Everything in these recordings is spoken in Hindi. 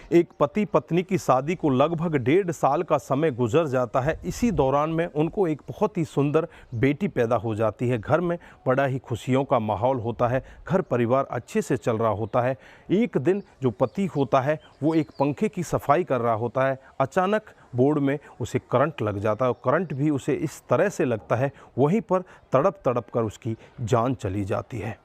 एक पति पत्नी की शादी को लगभग 1.5 साल का समय गुजर जाता है। इसी दौरान में उनको एक बहुत ही सुंदर बेटी पैदा हो जाती है। घर में बड़ा ही खुशियों का माहौल होता है, घर परिवार अच्छे से चल रहा होता है। एक दिन जो पति होता है वो एक पंखे की सफाई कर रहा होता है, अचानक बोर्ड में उसे करंट लग जाता है और करंट भी उसे इस तरह से लगता है, वहीं पर तड़प तड़प कर उसकी जान चली जाती है।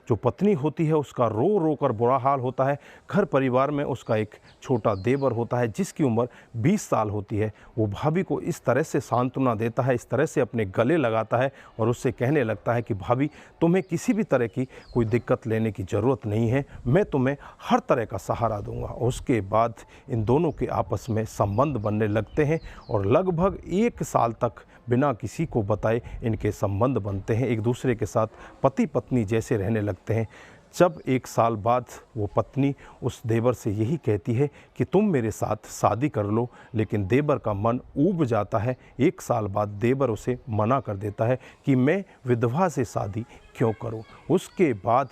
जो पत्नी होती है उसका रो रो कर बुरा हाल होता है। घर परिवार में उसका एक छोटा देवर होता है जिसकी उम्र 20 साल होती है। वो भाभी को इस तरह से सांत्वना देता है, इस तरह से अपने गले लगाता है और उससे कहने लगता है कि भाभी, तुम्हें किसी भी तरह की कोई दिक्कत लेने की ज़रूरत नहीं है, मैं तुम्हें हर तरह का सहारा दूंगा। उसके बाद इन दोनों के आपस में संबंध बनने लगते हैं और लगभग 1 साल तक बिना किसी को बताए इनके संबंध बनते हैं। एक दूसरे के साथ पति पत्नी जैसे रहने लगते हैं। जब 1 साल बाद वो पत्नी उस देवर से यही कहती है कि तुम मेरे साथ शादी कर लो, लेकिन देवर का मन ऊब जाता है। 1 साल बाद देवर उसे मना कर देता है कि मैं विधवा से शादी क्यों करूं। उसके बाद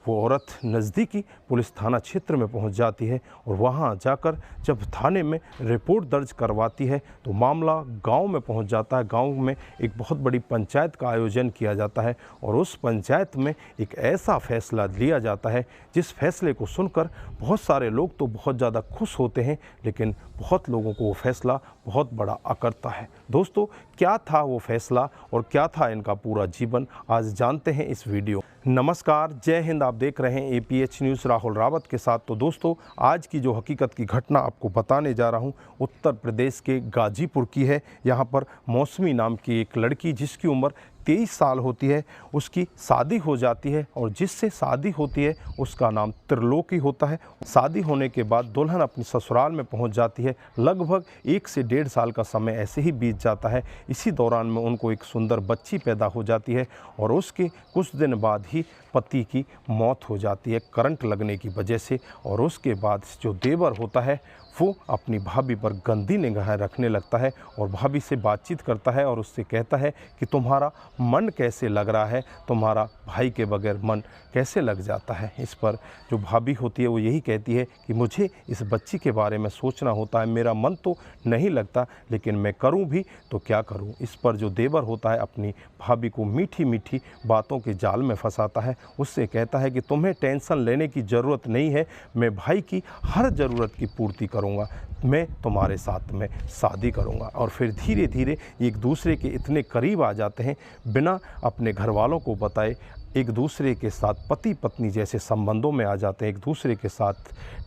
वो औरत नज़दीकी पुलिस थाना क्षेत्र में पहुंच जाती है और वहां जाकर जब थाने में रिपोर्ट दर्ज करवाती है तो मामला गांव में पहुंच जाता है। गांव में एक बहुत बड़ी पंचायत का आयोजन किया जाता है और उस पंचायत में एक ऐसा फैसला लिया जाता है जिस फैसले को सुनकर बहुत सारे लोग तो बहुत ज़्यादा खुश होते हैं, लेकिन बहुत लोगों को वो फैसला बहुत बड़ा अकड़ता है। दोस्तों, क्या था वो फैसला और क्या था इनका पूरा जीवन, आज जानते हैं इस वीडियो। नमस्कार, जय हिंद। आप देख रहे हैं APH न्यूज़ राहुल रावत के साथ। तो दोस्तों, आज की जो हकीकत की घटना आपको बताने जा रहा हूं उत्तर प्रदेश के गाजीपुर की है। यहां पर मौसमी नाम की एक लड़की जिसकी उम्र 23 साल होती है, उसकी शादी हो जाती है और जिससे शादी होती है उसका नाम त्रिलोकी होता है। शादी होने के बाद दुल्हन अपनी ससुराल में पहुंच जाती है। लगभग 1 से 1.5 साल का समय ऐसे ही बीत जाता है। इसी दौरान में उनको एक सुंदर बच्ची पैदा हो जाती है और उसके कुछ दिन बाद ही पति की मौत हो जाती है करंट लगने की वजह से। और उसके बाद जो देवर होता है वो अपनी भाभी पर गंदी निगाहें रखने लगता है और भाभी से बातचीत करता है और उससे कहता है कि तुम्हारा मन कैसे लग रहा है, तुम्हारा भाई के बगैर मन कैसे लग जाता है। इस पर जो भाभी होती है वो यही कहती है कि मुझे इस बच्ची के बारे में सोचना होता है, मेरा मन तो नहीं लगता, लेकिन मैं करूं भी तो क्या करूं। इस पर जो देवर होता है अपनी भाभी को मीठी मीठी बातों के जाल में फंसाता है। उससे कहता है कि तुम्हें टेंशन लेने की ज़रूरत नहीं है, मैं भाई की हर ज़रूरत की पूर्ति करूँगा, मैं तुम्हारे साथ में शादी करूँगा। और फिर धीरे धीरे एक दूसरे के इतने करीब आ जाते हैं, बिना अपने घर वालों को बताए एक दूसरे के साथ पति पत्नी जैसे संबंधों में आ जाते हैं, एक दूसरे के साथ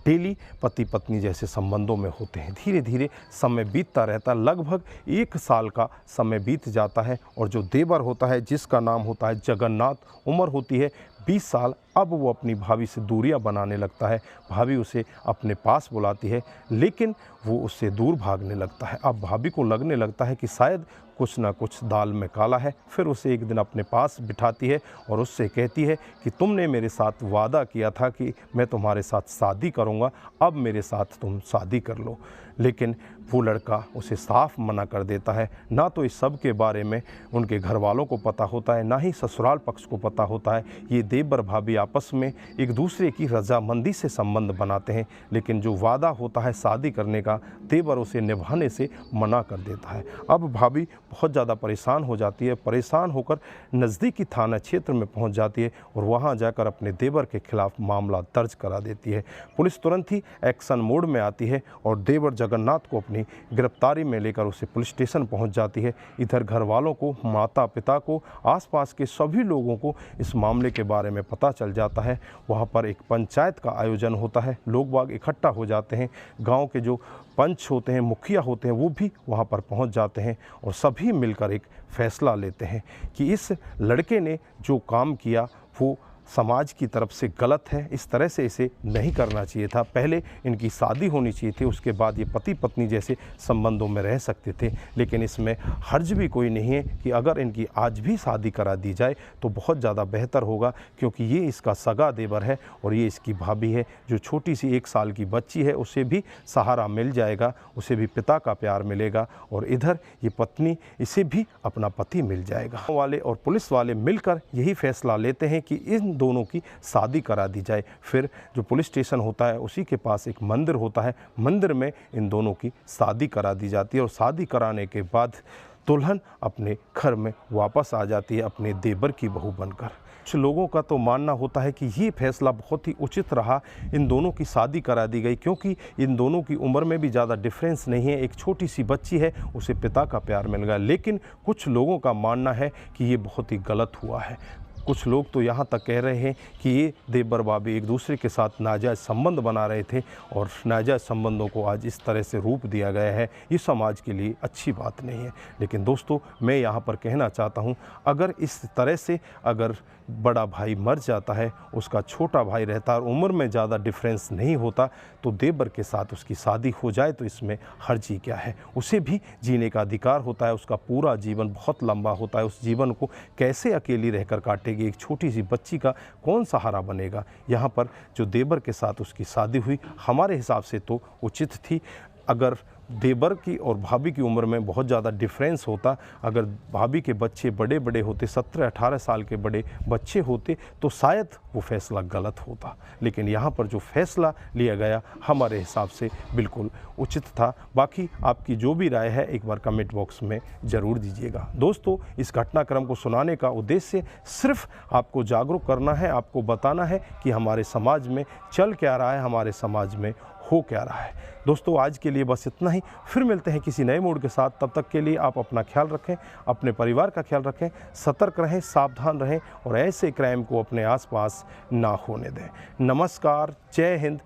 डेली पति पत्नी जैसे संबंधों में होते हैं। धीरे धीरे समय बीतता रहता है, लगभग 1 साल का समय बीत जाता है और जो देवर होता है जिसका नाम होता है जगन्नाथ, उम्र होती है 20 साल। अब वो अपनी भाभी से दूरियां बनाने लगता है। भाभी उसे अपने पास बुलाती है लेकिन वो उससे दूर भागने लगता है। अब भाभी को लगने लगता है कि शायद कुछ ना कुछ दाल में काला है। फिर उसे एक दिन अपने पास बिठाती है और उससे कहती है कि तुमने मेरे साथ वादा किया था कि मैं तुम्हारे साथ शादी करूंगा, अब मेरे साथ तुम शादी कर लो। लेकिन वो लड़का उसे साफ मना कर देता है। ना तो इस सब के बारे में उनके घर वालों को पता होता है, ना ही ससुराल पक्ष को पता होता है। ये देवर भाभी आपस में एक दूसरे की रजामंदी से संबंध बनाते हैं, लेकिन जो वादा होता है शादी करने का, देवर उसे निभाने से मना कर देता है। अब भाभी बहुत ज़्यादा परेशान हो जाती है। परेशान होकर नज़दीकी थाना क्षेत्र में पहुंच जाती है और वहां जाकर अपने देवर के खिलाफ मामला दर्ज करा देती है। पुलिस तुरंत ही एक्शन मोड में आती है और देवर जगन्नाथ को अपनी गिरफ्तारी में लेकर उसे पुलिस स्टेशन पहुंच जाती है। इधर घर वालों को, माता पिता को, आसपास के सभी लोगों को इस मामले के बारे में पता चल जाता है। वहां पर एक पंचायत का आयोजन होता है, लोग बाग इकट्ठा हो जाते हैं। गांव के जो पंच होते हैं, मुखिया होते हैं, वो भी वहां पर पहुंच जाते हैं और सभी मिलकर एक फैसला लेते हैं कि इस लड़के ने जो काम किया वो समाज की तरफ से गलत है, इस तरह से इसे नहीं करना चाहिए था। पहले इनकी शादी होनी चाहिए थी, उसके बाद ये पति पत्नी जैसे संबंधों में रह सकते थे। लेकिन इसमें हर्ज भी कोई नहीं है कि अगर इनकी आज भी शादी करा दी जाए तो बहुत ज़्यादा बेहतर होगा, क्योंकि ये इसका सगा देवर है और ये इसकी भाभी है। जो छोटी सी 1 साल की बच्ची है उसे भी सहारा मिल जाएगा, उसे भी पिता का प्यार मिलेगा और इधर ये पत्नी, इसे भी अपना पति मिल जाएगा। वाले और पुलिस वाले मिलकर यही फैसला लेते हैं कि इन इन दोनों की शादी करा दी जाए। फिर जो पुलिस स्टेशन होता है उसी के पास एक मंदिर होता है, मंदिर में इन दोनों की शादी करा दी जाती है और शादी कराने के बाद दुल्हन अपने घर में वापस आ जाती है अपने देवर की बहू बनकर। कुछ लोगों का तो मानना होता है कि ये फैसला बहुत ही उचित रहा, इन दोनों की शादी करा दी गई, क्योंकि इन दोनों की उम्र में भी ज़्यादा डिफरेंस नहीं है, एक छोटी सी बच्ची है, उसे पिता का प्यार मिल गया। लेकिन कुछ लोगों का मानना है कि ये बहुत ही गलत हुआ है। कुछ लोग तो यहाँ तक कह रहे हैं कि ये देवर भाभी एक दूसरे के साथ नाजायज़ संबंध बना रहे थे और नाजायज़ संबंधों को आज इस तरह से रूप दिया गया है, ये समाज के लिए अच्छी बात नहीं है। लेकिन दोस्तों, मैं यहाँ पर कहना चाहता हूँ, अगर इस तरह से अगर बड़ा भाई मर जाता है, उसका छोटा भाई रहता है और उम्र में ज़्यादा डिफरेंस नहीं होता, तो देवर के साथ उसकी शादी हो जाए तो इसमें हर्जी क्या है। उसे भी जीने का अधिकार होता है, उसका पूरा जीवन बहुत लंबा होता है, उस जीवन को कैसे अकेली रहकर काटेगी, एक छोटी सी बच्ची का कौन सहारा बनेगा। यहाँ पर जो देवर के साथ उसकी शादी हुई हमारे हिसाब से तो उचित थी। अगर देवर की और भाभी की उम्र में बहुत ज़्यादा डिफरेंस होता, अगर भाभी के बच्चे बड़े बड़े होते, 17-18 साल के बड़े बच्चे होते, तो शायद वो फैसला गलत होता। लेकिन यहाँ पर जो फैसला लिया गया हमारे हिसाब से बिल्कुल उचित था। बाकी आपकी जो भी राय है एक बार कमेंट बॉक्स में ज़रूर दीजिएगा। दोस्तों, इस घटनाक्रम को सुनाने का उद्देश्य सिर्फ आपको जागरूक करना है, आपको बताना है कि हमारे समाज में चल क्या रहा है, हमारे समाज में हो क्या रहा है। दोस्तों, आज के लिए बस इतना ही, फिर मिलते हैं किसी नए मूड के साथ। तब तक के लिए आप अपना ख्याल रखें, अपने परिवार का ख्याल रखें, सतर्क रहें, सावधान रहें और ऐसे क्राइम को अपने आसपास ना होने दें। नमस्कार, जय हिंद।